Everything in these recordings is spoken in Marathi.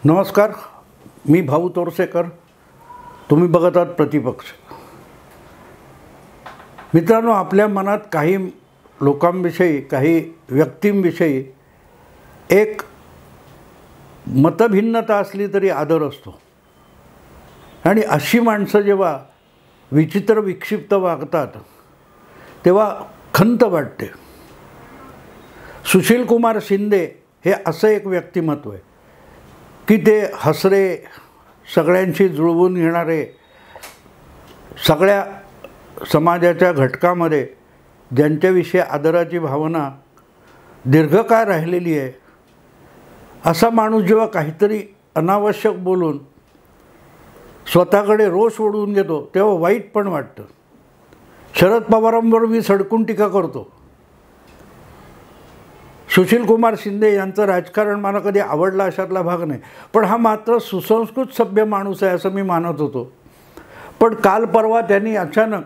नमस्कार, मी भाऊ तोरसेकर. तुम्ही बघत आहात प्रतिपक्ष. मित्रांनो, आपल्या मनात काही लोकांविषयी, काही व्यक्तींविषयी एक मतभिन्नता असली तरी आदर असतो. आणि अशी माणसं जेव्हा विचित्र विक्षिप्त वागतात तेव्हा खंत वाटते. सुशीलकुमार शिंदे हे असं एक व्यक्तिमत्व आहे की ते हसरे, सगळ्यांशी जुळवून घेणारे, सगळ्या समाजाच्या घटकामध्ये ज्यांच्याविषयी आदराची भावना दीर्घकाळ राहिलेली आहे, असा माणूस जेव्हा काहीतरी अनावश्यक बोलून स्वतःकडे रोष ओढवून घेतो तेव्हा वाईट पण वाटतं. शरद पवारांवर मी सडकून टीका करतो. सुशीलकुमार शिंदे यांचं राजकारण मला कधी आवडलं अशातला भाग नाही, पण हा मात्र सुसंस्कृत सभ्य माणूस आहे असं मी मानत होतो. पण काल परवा त्यांनी अचानक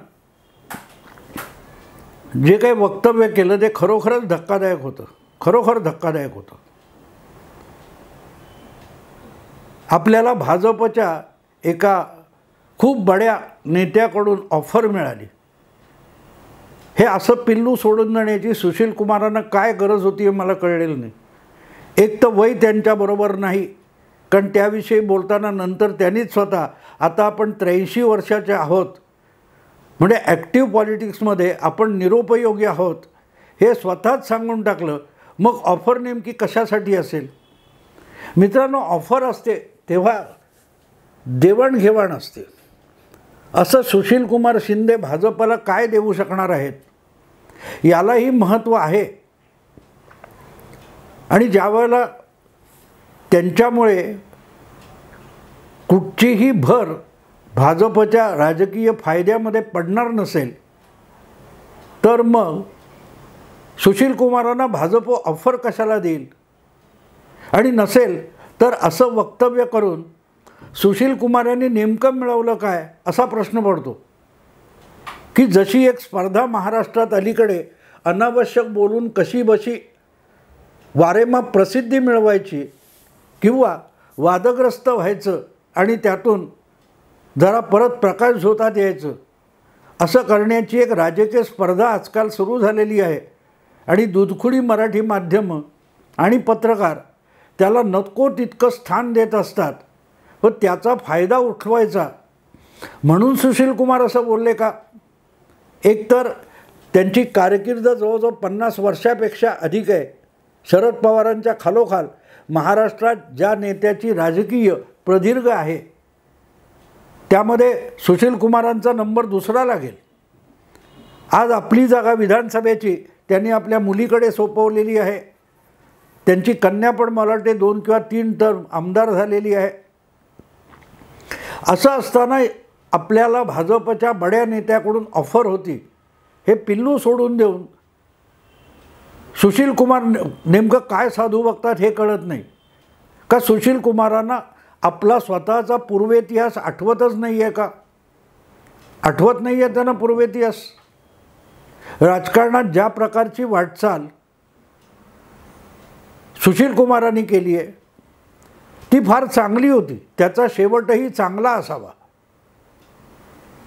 जे काही वक्तव्य केलं ते खरोखरच धक्कादायक होतं. खरोखर धक्कादायक होतं. आपल्याला भाजपच्या एका खूप बड्या नेत्याकडून ऑफर मिळाली. हे असं पिल्लू सोडून जाण्याची सुशीलकुमारांना काय गरज होती हे मला कळलेलं नाही. एक तर वय त्यांच्याबरोबर नाही, कारण त्याविषयी बोलताना नंतर त्यांनीच स्वतः आता आपण 83 वर्षाचे आहोत, म्हणजे ॲक्टिव्ह पॉलिटिक्समध्ये आपण निरुपयोगी आहोत हे स्वतःच सांगून टाकलं. मग ऑफर नेमकी कशासाठी असेल? मित्रांनो, ऑफर असते तेव्हा देवाणघेवाण असते. असं सुशीलकुमार शिंदे भाजपला काय देऊ शकणार आहेत यालाही महत्त्व आहे. आणि ज्यावेळेला त्यांच्यामुळे कुठचीही भर भाजपच्या राजकीय फायद्यामध्ये पडणार नसेल तर मग सुशीलकुमारांना भाजप ऑफर कशाला देईल? आणि नसेल तर असं वक्तव्य करून सुशीलकुमार यांनी नेमकं मिळवलं काय असा प्रश्न पडतो. की जशी एक स्पर्धा महाराष्ट्रात अलीकडे अनावश्यक बोलून कशी बशी वारेमाप प्रसिद्धी मिळवायची किंवा वादग्रस्त व्हायचं आणि त्यातून जरा परत प्रकाश झोतात यायचं, असं करण्याची एक राजकीय स्पर्धा आजकाल सुरू झालेली आहे. आणि दुधखुडी मराठी माध्यमं आणि पत्रकार त्याला नको तितकं स्थान देत असतात व त्याचा फायदा उठवायचा म्हणून सुशीलकुमार असं बोलले का? एकतर त्यांची कारकीर्द जवळजवळ 50 वर्षापेक्षा अधिक आहे. शरद पवारांच्या खालोखाल महाराष्ट्रात ज्या नेत्याची राजकीय प्रदीर्घ आहे त्यामध्ये सुशीलकुमारांचा नंबर दुसरा लागेल. आज आपली जागा विधानसभेची त्यांनी आपल्या मुलीकडे सोपवलेली आहे. त्यांची कन्या पण मला वाटते 2 किंवा 3 टर्म आमदार झालेली आहे. असं असताना आपल्याला भाजपच्या बड्या नेत्याकडून ऑफर होती. हे पिल्लू सोडून देऊन सुशीलकुमार नेमकं काय साधू बघतात हे कळत नाही का? सुशीलकुमारांना आपला स्वतःचा पूर्वेतिहास आठवतच नाही आहे का? आठवत नाही आहे त्यांना पूर्वेतिहास. राजकारणात ज्या प्रकारची वाटचाल सुशीलकुमारांनी केली आहे ती फार चांगली होती. त्याचा शेवटही चांगला असावा.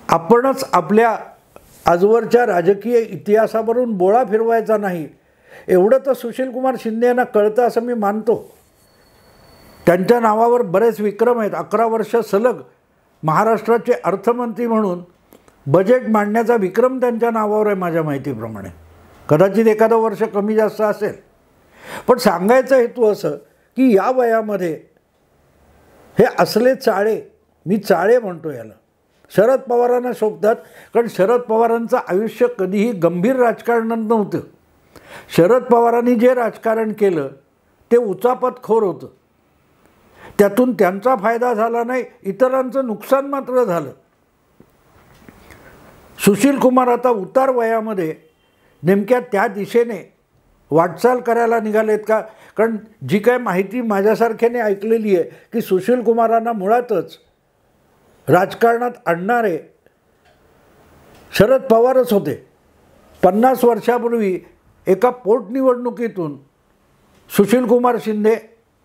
आपणच आपल्या आजवरच्या राजकीय इतिहासावरून बोळा फिरवायचा नाही एवढं तर सुशीलकुमार शिंदे यांना कळतं असं मी मानतो. त्यांच्या नावावर बरेच विक्रम आहेत. 11 वर्ष सलग महाराष्ट्राचे अर्थमंत्री म्हणून बजेट मांडण्याचा विक्रम त्यांच्या नावावर आहे माझ्या माहितीप्रमाणे. कदाचित एखादं वर्ष कमी जास्त असेल. पण सांगायचा हेतू असं की या वयामध्ये हे असले चाळे, मी चाळे म्हणतो याला, शरद पवारांना शोभतात. कारण शरद पवारांचं आयुष्य कधीही गंभीर राजकारणात नव्हतं. शरद पवारांनी जे राजकारण केलं ते उचापतखोर होतं. त्यातून त्यांचा फायदा झाला नाही, इतरांचं नुकसान मात्र झालं. सुशीलकुमार आता उतार वयामध्ये नेमक्या त्या दिशेने वाटचाल करायला निघालेत का? कारण जी काय माहिती माझ्यासारख्याने ऐकलेली आहे की सुशीलकुमारांना मुळातच राजकारणात आणणारे शरद पवारच होते. 50 वर्षापूर्वी एका पोटनिवडणुकीतून सुशीलकुमार शिंदे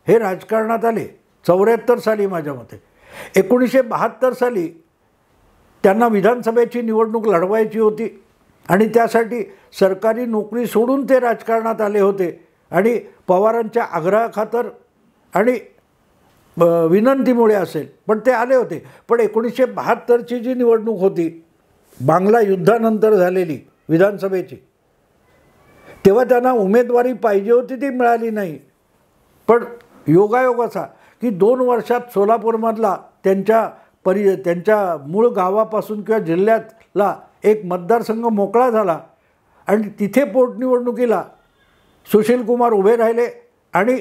हे राजकारणात आले. 74 साली माझ्या मते. 1972 साली त्यांना विधानसभेची निवडणूक लढवायची होती आणि त्यासाठी सरकारी नोकरी सोडून ते राजकारणात आले होते आणि पवारांच्या आग्रहाखातर आणि विनंतीमुळे असेल पण ते आले होते. पण 1972ची जी निवडणूक होती बांगला युद्धानंतर झालेली विधानसभेची, तेव्हा त्यांना उमेदवारी पाहिजे होती, ती मिळाली नाही. पण योगायोग असा की 2 वर्षात सोलापूरमधला त्यांच्या मूळ गावापासून किंवा जिल्ह्यातला एक मतदारसंघ मोकळा झाला आणि तिथे पोटनिवडणुकीला सुशीलकुमार उभे राहिले आणि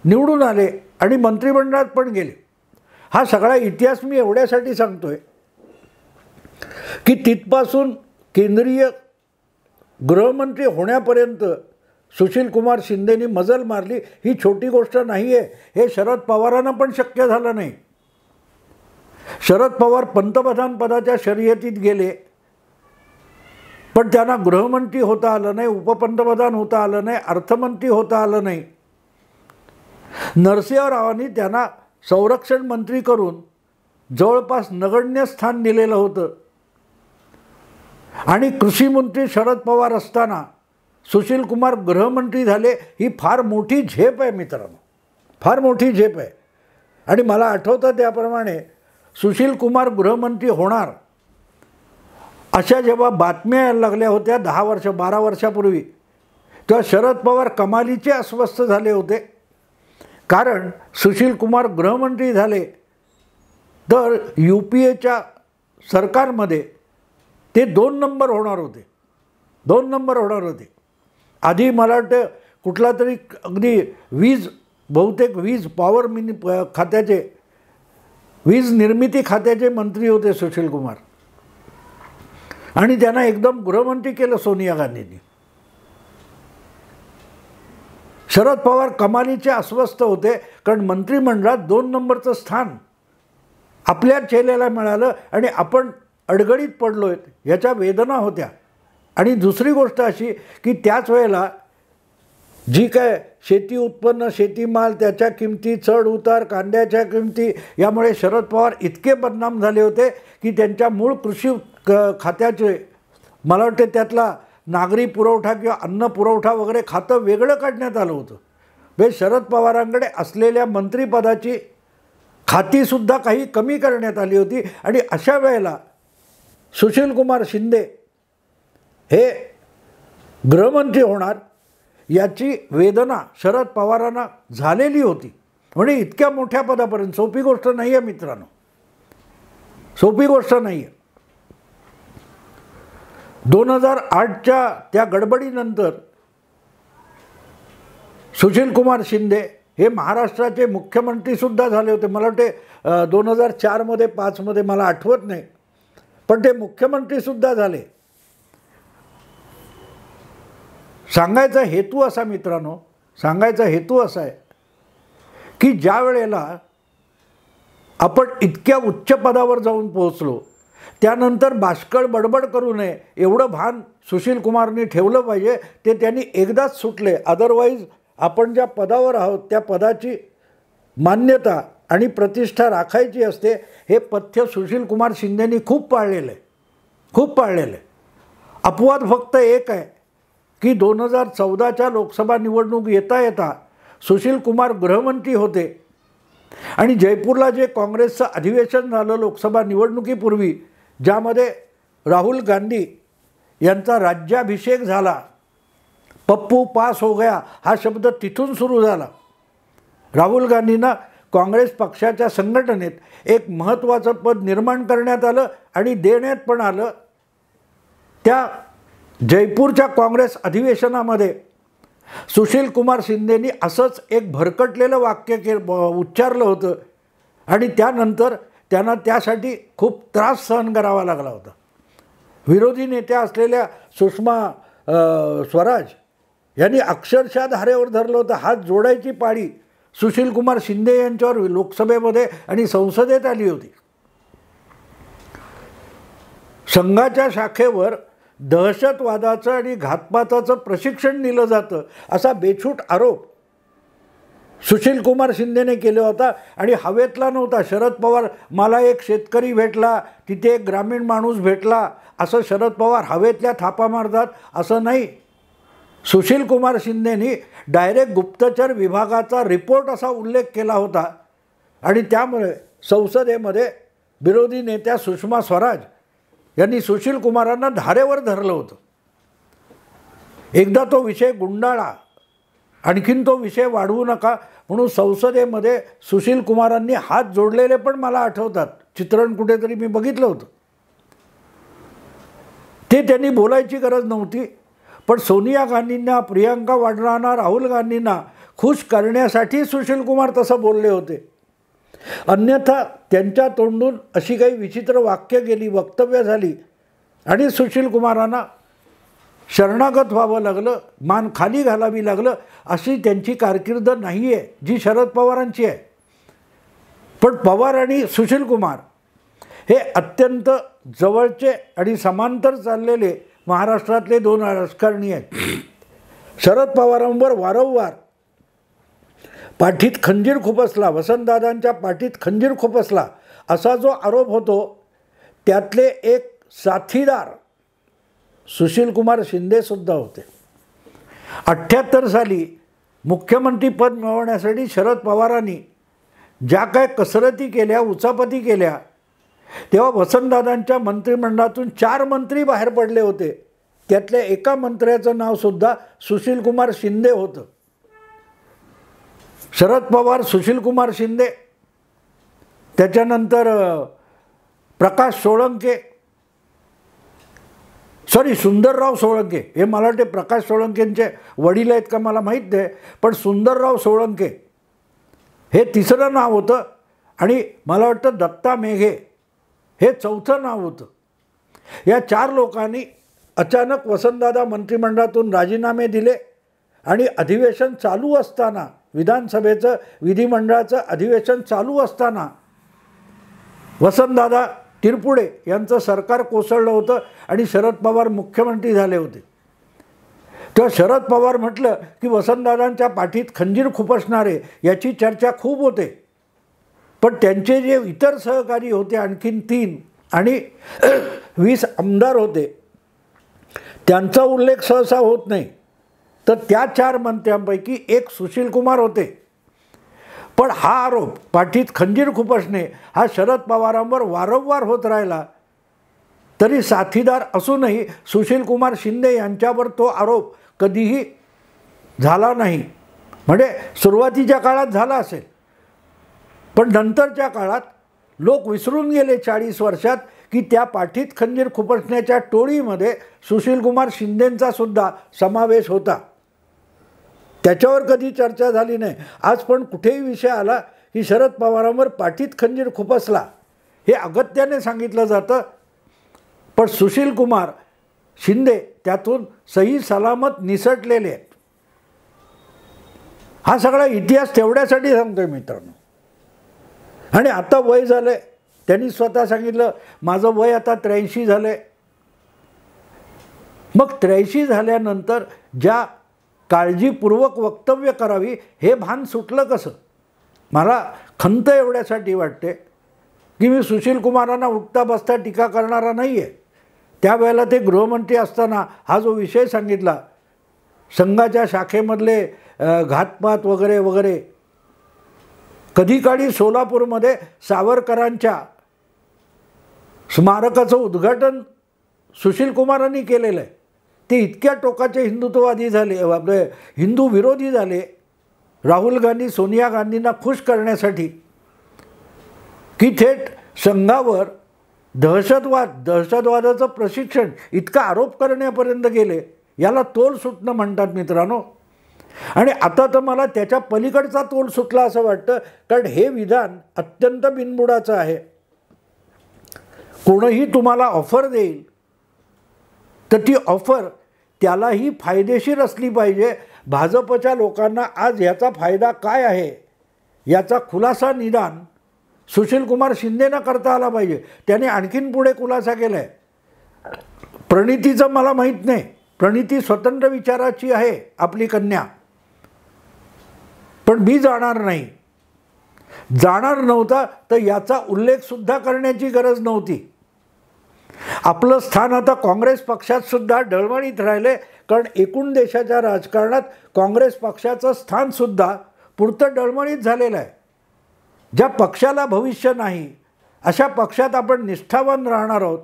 निवडून आले आणि मंत्रिमंडळात पण गेले. हा सगळा इतिहास मी एवढ्यासाठी सांगतोय की तिथपासून केंद्रीय गृहमंत्री होण्यापर्यंत सुशीलकुमार शिंदेनी मजल मारली ही छोटी गोष्ट नाही आहे. हे शरद पवारांना पण शक्य झालं नाही. शरद पवार पंतप्रधान पदाच्या शर्यतीत गेले पण त्यांना गृहमंत्री होता आलं नाही, उपपंतप्रधान होता आलं नाही, अर्थमंत्री होता आलं नाही. नरसिंहरावांनी त्यांना संरक्षण मंत्री करून जवळपास नगण्य स्थान दिलेलं होतं आणि कृषीमंत्री शरद पवार असताना सुशीलकुमार गृहमंत्री झाले. ही फार मोठी झेप आहे मित्रांनो, फार मोठी झेप आहे. आणि मला आठवतं त्याप्रमाणे सुशीलकुमार गृहमंत्री होणार अशा जेव्हा बातम्या यायला लागल्या होत्या 12 वर्षापूर्वी, तेव्हा शरद पवार कमालीचे अस्वस्थ झाले होते. कारण सुशीलकुमार गृहमंत्री झाले तर UPAच्या सरकारमध्ये ते 2 नंबर होणार होते, 2 नंबर होणार होते. आधी मला वाटतं कुठला तरी अगदी बहुतेक वीज पॉवर खात्याचे, वीज निर्मिती खात्याचे मंत्री होते सुशीलकुमार आणि त्यांना एकदम गृहमंत्री केलं सोनिया गांधींनी. शरद पवार कमालीचे अस्वस्थ होते कारण मंत्रिमंडळात 2 नंबरचं स्थान आपल्या चेहऱ्याला मिळालं आणि आपण अडगडीत पडलोय, ह्याच्या वेदना होत्या. आणि दुसरी गोष्ट अशी की त्याच वेळेला जी काय शेती उत्पन्न, शेतीमाल, त्याच्या किमती चढ उतार, कांद्याच्या किमती, यामुळे शरद पवार इतके बदनाम झाले होते की त्यांच्या मूळ कृषी खात्याचे, मला वाटते त्यातला नागरी पुरवठा किंवा अन्न पुरवठा वगैरे खातं वेगळं काढण्यात आलं होतं. म्हणजे शरद पवारांकडे असलेल्या मंत्रिपदाची खातीसुद्धा काही कमी करण्यात आली होती. आणि अशा वेळेला सुशीलकुमार शिंदे हे गृहमंत्री होणार याची वेदना शरद पवारांना झालेली होती. म्हणजे इतक्या मोठ्या पदापर्यंत सोपी गोष्ट नाही आहे मित्रांनो, सोपी गोष्ट नाही आहे. 2008च्या त्या गडबडीनंतर सुशीलकुमार शिंदे हे महाराष्ट्राचे मुख्यमंत्रीसुद्धा झाले होते. मला वाटते 2004मध्ये 5मध्ये मला आठवत नाही, पण ते मुख्यमंत्रीसुद्धा झाले. सांगायचा हेतू असा मित्रांनो, सांगायचा हेतू असा आहे की ज्या वेळेला आपण इतक्या उच्च पदावर जाऊन पोहोचलो त्यानंतर बाष्कळ बडबड करू नये एवढं भान सुशीलकुमारनी ठेवलं पाहिजे. ते त्यांनी एकदाच सुटले. अदरवाईज आपण ज्या पदावर आहोत त्या पदाची मान्यता आणि प्रतिष्ठा राखायची असते. हे पथ्य सुशीलकुमार शिंदेनी खूप पाळलेलं आहे, खूप पाळलेलं आहे. अपवाद फक्त एक आहे की 2014च्या लोकसभा निवडणूक येता येता सुशीलकुमार गृहमंत्री होते आणि जयपूरला जे काँग्रेसचं अधिवेशन झालं लोकसभा निवडणुकीपूर्वी, ज्यामध्ये राहुल गांधी यांचा राज्याभिषेक झाला. पप्पू पास हो गया हा शब्द तिथून सुरू झाला. राहुल गांधींना काँग्रेस पक्षाच्या संघटनेत एक महत्त्वाचं पद निर्माण करण्यात आलं आणि देण्यात पण आलं. त्या जयपूरच्या काँग्रेस अधिवेशनामध्ये सुशीलकुमार शिंदेनी असंच एक भरकटलेलं वाक्य उच्चारलं होतं आणि त्यानंतर त्यांना त्यासाठी खूप त्रास सहन करावा लागला होता. विरोधी नेत्या असलेल्या सुषमा स्वराज यांनी अक्षरशः धारेवर धरलं होतं. हात जोडायची पाळी सुशीलकुमार शिंदे यांच्यावर लोकसभेमध्ये आणि संसदेत आली होती. संघाच्या शाखेवर दहशतवादाचं आणि घातपाताचं प्रशिक्षण दिलं जातं असा बेछूट आरोप सुशीलकुमार शिंदेने केला होता आणि हवेतला नव्हता. शरद पवार, मला एक शेतकरी भेटला, तिथे एक ग्रामीण माणूस भेटला, असं शरद पवार हवेतल्या थापा मारतात असं नाही. सुशीलकुमार शिंदेनी डायरेक्ट गुप्तचर विभागाचा रिपोर्ट असा उल्लेख केला होता आणि त्यामुळे संसदेमध्ये विरोधी नेत्या सुषमा स्वराज यांनी सुशीलकुमारांना धारेवर धरलं होतं. एकदा तो विषय गुंडाळा, आणखीन तो विषय वाढवू नका म्हणून संसदेमध्ये सुशीलकुमारांनी हात जोडलेले पण मला आठवतात. चित्रण कुठेतरी मी बघितलं होतं. ते त्यांनी बोलायची गरज नव्हती, पण सोनिया गांधींना, प्रियंका वाड्रांना, राहुल गांधींना खुश करण्यासाठी सुशीलकुमार तसं बोलले होते. अन्यथा त्यांच्या तोंडून अशी काही विचित्र वाक्य गेली, वक्तव्य झाली आणि सुशीलकुमारांना शरणागत व्हावं लागलं, मान खाली घालावी लागलं. अशी त्यांची कारकीर्द नाही आहे जी शरद पवारांची आहे. पण पवार आणि सुशीलकुमार हे अत्यंत जवळचे आणि समांतर चाललेले महाराष्ट्रातले दोन राजकारणी आहेत. शरद पवारांवर वारंवार पाठीत खंजीर खुपसला, वसंतदादांच्या पाठीत खंजीर खुपसला असा जो आरोप होतो, त्यातले एक साथीदार सुशीलकुमार शिंदेसुद्धा होते. 78 साली मुख्यमंत्रीपद मिळवण्यासाठी शरद पवारांनी ज्या काय कसरती केल्या, उचापती केल्या, तेव्हा वसंतदादांच्या मंत्रिमंडळातून 4 मंत्री बाहेर पडले होते. त्यातल्या एका मंत्र्याचं नावसुद्धा सुशीलकुमार शिंदे होतं. शरद पवार, सुशीलकुमार शिंदे, त्याच्यानंतर प्रकाश सोळंके, सुंदरराव सोळंके, हे मला वाटते प्रकाश सोळंकेंचे वडील आहेत का मला माहीत नाही, पण सुंदरराव सोळंके हे तिसरं नाव होतं आणि मला वाटतं दत्ता मेघे हे चौथं नाव होतं. या 4 लोकांनी अचानक वसंतदादा मंत्रिमंडळातून राजीनामे दिले आणि अधिवेशन चालू असताना, विधानसभेचं, विधिमंडळाचं अधिवेशन चालू असताना वसंतदादा तिरपुडे यांचं सरकार कोसळलं होतं आणि शरद पवार मुख्यमंत्री झाले होते. तेव्हा शरद पवार म्हटलं की वसंतदादांच्या पाठीत खंजीर खुपसणारे याची चर्चा खूप होते. पण त्यांचे जे इतर सहकारी होते, आणखीन 3 आणि 20 आमदार होते, त्यांचा उल्लेख सहसा होत नाही. तर त्या 4 मंत्र्यांपैकी एक सुशीलकुमार होते. पण हा आरोप, पाठीत खंजीर खुपसणे, हा शरद पवारांवर वारंवार होत राहिला. तरी साथीदार असूनही सुशीलकुमार शिंदे यांच्यावर तो आरोप कधीही झाला नाही. म्हणजे सुरुवातीच्या काळात झाला असेल, पण नंतरच्या काळात लोक विसरून गेले 40 वर्षात की त्या पाठीत खंजीर खुपसण्याच्या टोळीमध्ये सुशीलकुमार शिंदेंचा सुद्धा समावेश होता. त्याच्यावर कधी चर्चा झाली नाही. आज पण कुठेही विषय आला की शरद पवारांवर पाठीत खंजीर खुपसला हे अगत्याने सांगितलं जातं. पण सुशीलकुमार शिंदे त्यातून सही सलामत निसटलेले आहेत. हा सगळा इतिहास तेवढ्यासाठी सांगतोय मित्रांनो. आणि आता वय झालं आहे, त्यांनी स्वतः सांगितलं माझं वय आता 83 झालं आहे. मग 83 झाल्यानंतर ज्या काळजीपूर्वक वक्तव्य करावी हे भान सुटलं कसं? मला खंत एवढ्यासाठी वाटते की मी सुशीलकुमारांना उठता बसता टीका करणारा नाही आहे. त्यावेळेला ते गृहमंत्री असताना हा जो विषय सांगितला, संघाच्या शाखेमधले घातपात वगैरे वगैरे, कधी काळी सोलापूरमध्ये सावरकरांच्या स्मारकाचं उद्घाटन सुशीलकुमारांनी केलेलं आहे. ते इतक्या टोकाचे हिंदुत्ववादी झाले, आपले हिंदू विरोधी झाले, राहुल गांधी, सोनिया गांधींना खुश करण्यासाठी, की थेट संघावर दहशतवादाचं प्रशिक्षण इतका आरोप करण्यापर्यंत गेले. याला तोल सुटणं म्हणतात मित्रांनो. आणि आता तर मला त्याच्या पलीकडचा तोल सुटला असं वाटतं, कारण हे विधान अत्यंत बिनबुडाचं आहे. कोणीही तुम्हाला ऑफर देईल तर ती ऑफर त्यालाही फायदेशीर असली पाहिजे. भाजपच्या लोकांना आज याचा फायदा काय आहे याचा खुलासा निदान सुशीलकुमार शिंदेंना करता आला पाहिजे. त्याने आणखीन पुढे खुलासा केला आहे. प्रणितीचं मला माहीत नाही, प्रणिती स्वतंत्र विचाराची आहे आपली कन्या, पण पण मी जाणार नाही. जाणार नव्हता तर याचा उल्लेखसुद्धा करण्याची गरज नव्हती. आपलं स्थान आता काँग्रेस पक्षात सुद्धा डळमळीत राहिले, कारण एकूण देशाच्या राजकारणात काँग्रेस पक्षाचं स्थानसुद्धा पुरतं डळमळीत झालेलं आहे. ज्या पक्षाला भविष्य नाही अशा पक्षात आपण निष्ठावान राहणार आहोत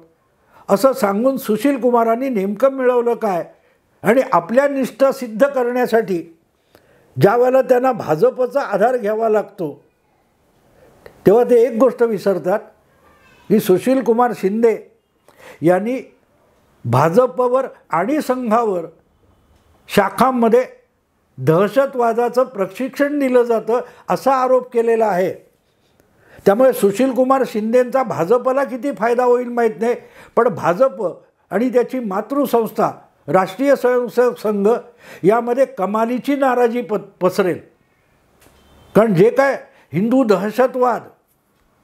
असं सांगून सुशील कुमारांनी नेमकं मिळवलं काय, आणि आपल्या निष्ठा सिद्ध करण्यासाठी ज्या वेळेला त्यांना भाजपचा आधार घ्यावा लागतो तेव्हा ते एक गोष्ट विसरतात की सुशील कुमार शिंदे यांनी भाजपवर आणि संघावर शाखांमध्ये दहशतवादाचं प्रशिक्षण दिलं जातं असा आरोप केलेला आहे. त्यामुळे सुशील कुमार शिंदेंचा भाजपला किती फायदा होईल माहीत नाही, पण भाजप आणि त्याची मातृसंस्था राष्ट्रीय स्वयंसेवक संघ यामध्ये कमालीची नाराजी पसरेल. कारण जे काय हिंदू दहशतवाद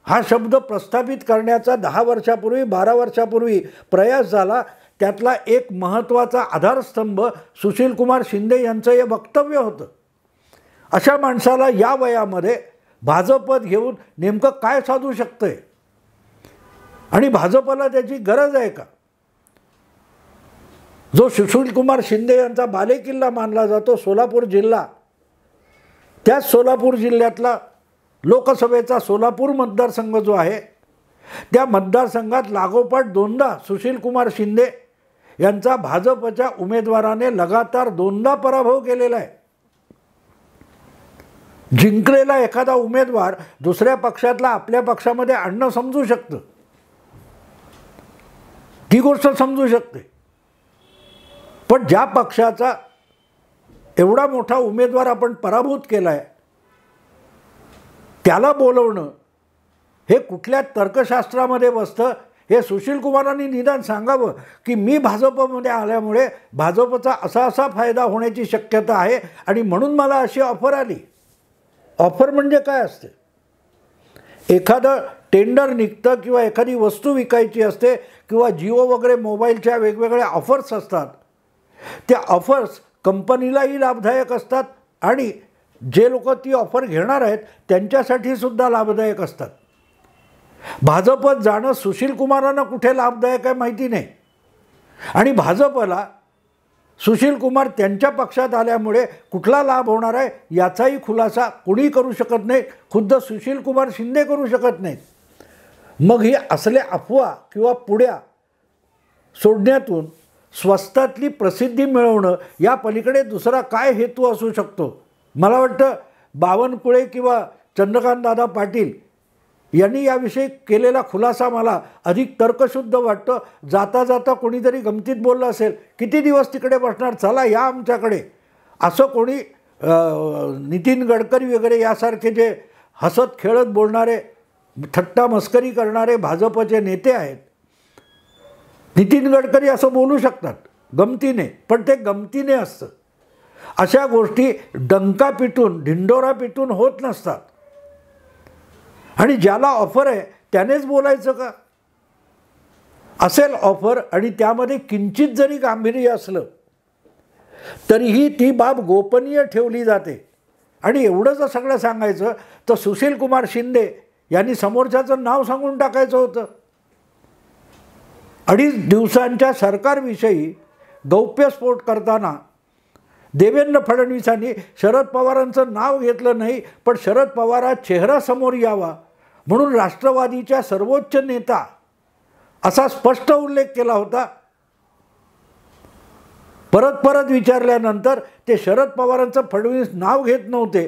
हा शब्द प्रस्थापित करण्याचा 10 वर्षापूर्वी 12 वर्षापूर्वी प्रयास झाला, त्यातला एक महत्त्वाचा आधारस्तंभ सुशील कुमार शिंदे यांचं हे वक्तव्य होतं. अशा माणसाला या वयामध्ये भाजपत घेऊन नेमकं काय साधू शकतंय आणि भाजपला त्याची गरज आहे का? जो सुशील कुमार शिंदे यांचा बालेकिल्ला मानला जातो सोलापूर जिल्हा, त्याच सोलापूर जिल्ह्यातला लोकसभेचा सोलापूर मतदारसंघ जो आहे त्या मतदारसंघात लागोपाठ 2दा सुशील कुमार शिंदे यांचा भाजपच्या उमेदवाराने लगातार 2दा पराभव केलेला आहे. जिंकलेला एखादा उमेदवार दुसऱ्या पक्षातला आपल्या पक्षामध्ये आणणं समजू शकतं, ती गोष्ट समजू शकते. पण ज्या पक्षाचा एवढा मोठा उमेदवार आपण पराभूत केला आहे त्याला बोलवणं हे कुठल्या तर्कशास्त्रामध्ये बसतं? हे सुशील कुमारांनी निदान सांगावं की मी भाजपमध्ये आल्यामुळे भाजपचा असा फायदा होण्याची शक्यता आहे आणि म्हणून मला अशी ऑफर आली. ऑफर म्हणजे काय असते? एखादं टेंडर निघतं किंवा एखादी वस्तू विकायची असते किंवा जिओ वगैरे मोबाईलच्या वेगवेगळ्या ऑफर्स असतात. त्या ऑफर्स कंपनीलाही लाभदायक असतात आणि जे लोक ती ऑफर घेणार आहेत त्यांच्यासाठी सुद्धा लाभदायक असतात. भाजपत जाणं सुशील कुमारांना कुठे लाभदायक आहे माहिती नाही, आणि भाजपला सुशील कुमार त्यांच्या पक्षात आल्यामुळे कुठला लाभ होणार आहे याचाही खुलासा कोणी करू शकत नाही, खुद्द सुशील कुमार शिंदे करू शकत नाहीत. मग ही असले अफवा किंवा पुड्या सोडण्यातून स्वस्तातली प्रसिद्धी मिळवणं या पलीकडे दुसरा काय हेतू असू शकतो? मला वाटतं बावनकुळे किंवा चंद्रकांतदादा पाटील यांनी याविषयी केलेला खुलासा मला अधिक तर्कशुद्ध वाटतं. जाता जाता कोणीतरी गमतीत बोललं असेल, किती दिवस तिकडे बसणार, चला या आमच्याकडे, असं कोणी नितीन गडकरी वगैरे यासारखे जे हसत खेळत बोलणारे थट्टा मस्करी करणारे भाजपचे नेते आहेत, नितीन गडकरी असं बोलू शकतात गमतीने, पण ते गमतीने असतं. अशा गोष्टी डंका पिटून ढिंडोरा पिटून होत नसतात. आणि ज्याला ऑफर आहे त्यानेच बोलायचं का? असेल ऑफर आणि त्यामध्ये किंचित जरी गांभीर्य असलं तरीही ती बाब गोपनीय ठेवली जाते. आणि एवढं जर सगळं सांगायचं तर सुशील कुमार शिंदे यांनी समोरच्याचं नाव सांगून टाकायचं होतं. 2.5 दिवसांच्या सरकारविषयी गौप्यस्फोट करताना देवेंद्र फडणवीसांनी शरद पवारांचं नाव घेतलं नाही, पण शरद पवारांचा चेहरा समोर यावा म्हणून राष्ट्रवादीच्या सर्वोच्च नेता असा स्पष्ट उल्लेख केला होता. परत विचारल्यानंतर ते शरद पवारांचं फडणवीस नाव घेत नव्हते,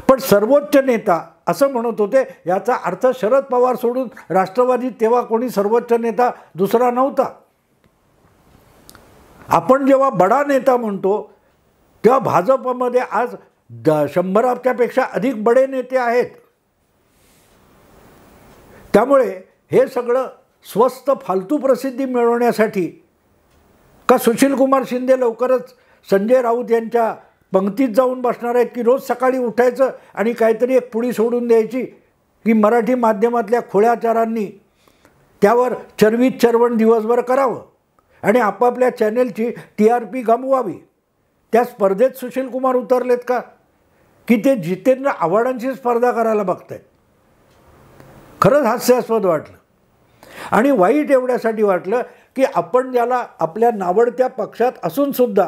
पण सर्वोच्च नेता असं म्हणत होते. याचा अर्थ शरद पवार सोडून राष्ट्रवादीत तेव्हा कोणी सर्वोच्च नेता दुसरा नव्हता. आपण जेव्हा बडा नेता म्हणतो तेव्हा भाजपमध्ये आज 100 पेक्षा अधिक बडे नेते आहेत. त्यामुळे हे सगळं स्वस्त फालतू प्रसिद्धी मिळवण्यासाठी का सुशील कुमार शिंदे लवकरच संजय राऊत यांच्या पंक्तीत जाऊन बसणार आहेत की रोज सकाळी उठायचं आणि काहीतरी एक पुडी सोडून द्यायची की मराठी माध्यमातल्या खोळ्याचारांनी त्यावर चरवीत चरवण दिवसभर करावं आणि आपापल्या चॅनेलची TRP गमवावी? त्या स्पर्धेत सुशील कुमार उतरलेत का? की ते जितेंद्र आव्हाडांची स्पर्धा करायला बघतायत. खरंच हास्यास्पद वाटलं. आणि वाईट एवढ्यासाठी वाटलं की आपण ज्याला आपल्या नावडत्या पक्षात असूनसुद्धा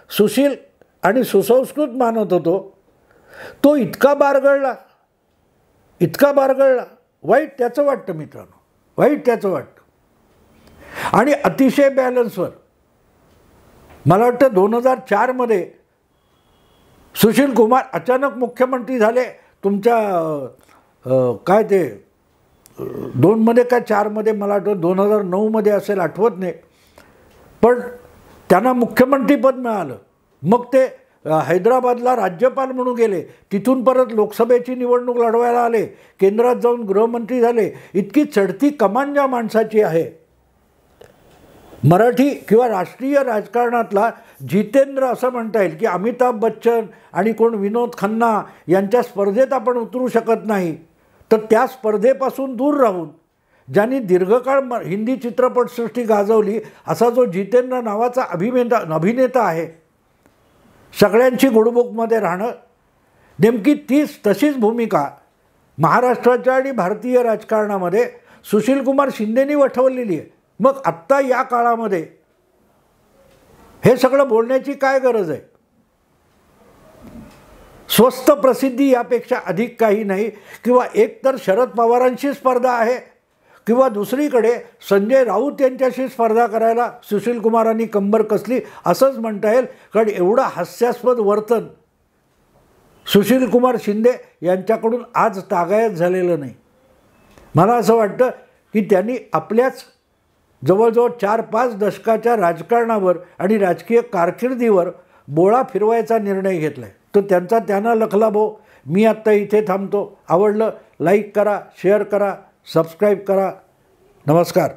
सुशील आणि सुसंस्कृत मानत होतो, तो इतका बारगळला. वाईट त्याचं वाटतं मित्रांनो, वाईट त्याचं वाटतं. आणि अतिशय बॅलन्सवर मला वाटतं 2004मध्ये सुशील कुमार अचानक मुख्यमंत्री झाले. तुमच्या काय ते 2मध्ये का 4मध्ये मला वाटतं 2009मध्ये असेल, आठवत नाही. पण त्यांना मुख्यमंत्रीपद मिळालं. मग ते हैदराबादला राज्यपाल म्हणून गेले. तिथून परत लोकसभेची निवडणूक लढवायला आले. केंद्रात जाऊन गृहमंत्री झाले. इतकी चढती कमान ज्या माणसाची आहे, मराठी किंवा राष्ट्रीय राजकारणातला जितेंद्र असं म्हणता येईल की अमिताभ बच्चन आणि कोण विनोद खन्ना यांच्या स्पर्धेत आपण उतरू शकत नाही. तर त्या स्पर्धेपासून दूर राहून ज्यांनी दीर्घकाळ हिंदी चित्रपटसृष्टी गाजवली असा जो जितेंद्र नावाचा अभिनेता आहे, सगळ्यांची गुडबुकमध्ये राहणं, नेमकी तशीच भूमिका महाराष्ट्राच्या आणि भारतीय राजकारणामध्ये सुशील कुमार शिंदेनी वठवलेली आहे. मग आत्ता या काळामध्ये हे सगळं बोलण्याची काय गरज आहे? स्वस्त प्रसिद्धी यापेक्षा अधिक काही नाही. किंवा एकतर शरद पवारांशी स्पर्धा आहे किंवा दुसरीकडे संजय राऊत यांच्याशी स्पर्धा करायला सुशील कुमारांनी कंबर कसली असंच म्हणता येईल. कारण एवढं हास्यास्पद वर्तन सुशील कुमार शिंदे यांच्याकडून आज तागायत झालेलं नाही. मला असं वाटतं की त्यांनी आपल्याच जवळजवळ 4-5 दशकाच्या राजकारणावर आणि राजकीय कारकिर्दीवर बोळा फिरवायचा निर्णय घेतला आहे. तो त्यांना लखलाभो. मी आत्ता इथे थांबतो. आवडलं लाईक करा, शेअर करा, सबस्क्राईब करा. नमस्कार.